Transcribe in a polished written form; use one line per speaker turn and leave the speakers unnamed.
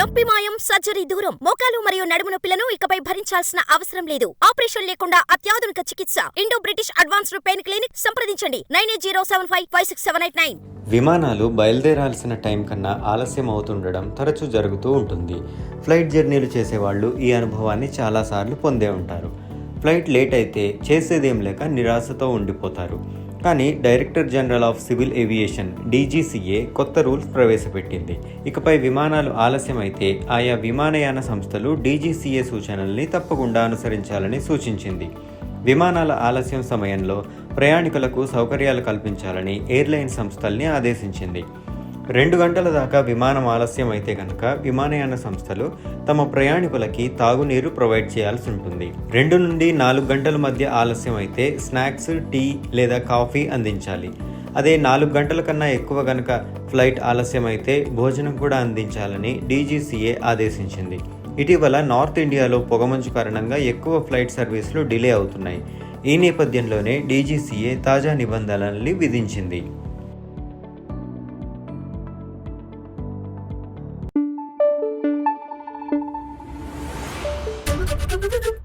నొప్పి మాయం, సర్జరీ దూరం. మోకాలు మరియు నడుము నొప్పులను ఇకపై భరించాల్సిన అవసరం లేదు. ఆపరేషన్ లేకుండా అత్యాధునిక చికిత్స. Indo British advanced pain clinic. సంప్రదించండి 9807556789.
విమానాలు బయలుదేరాల్సిన టైం కన్నా ఆలస్యం అవుతుండడం తరచూ జరుగుతూ ఉంటుంది. ఫ్లైట్ జర్నీలు చేసేవాళ్ళు ఈ అనుభవాన్ని చాలాసార్లు పొందే ఉంటారు. ఫ్లైట్ లేట్ అయితే చేసేదేం లేక నిరాశతో ఉండిపోతారు. కానీ director general of civil aviation DGCA కొత్త రూల్స్ ప్రవేశపెట్టింది. ఇకపై విమానాలు ఆలస్యం అయితే ఆయా విమానయాన సంస్థలు DGCA సూచనల్ని తప్పకుండా అనుసరించాలని సూచించింది. విమానాల ఆలస్యం సమయంలో ప్రయాణికులకు సౌకర్యాలు కల్పించాలని ఎయిర్లైన్ సంస్థల్ని ఆదేశించింది. 2 గంటల దాకా విమానం ఆలస్యం అయితే కనుక విమానయాన సంస్థలు తమ ప్రయాణికులకి తాగునీరు ప్రొవైడ్ చేయాల్సి ఉంటుంది. 2 నుండి 4 గంటల మధ్య ఆలస్యం అయితే స్నాక్స్, టీ లేదా కాఫీ అందించాలి. అదే 4 గంటల కన్నా ఎక్కువ గనక ఫ్లైట్ ఆలస్యం అయితే భోజనం కూడా అందించాలని DGCA ఆదేశించింది. ఇటీవల నార్త్ ఇండియాలో పొగమంచు కారణంగా ఎక్కువ ఫ్లైట్ సర్వీసులు డిలే అవుతున్నాయి. ఈ నేపథ్యంలోనే DGCA తాజా నిబంధనల్ని విధించింది.
Thank you.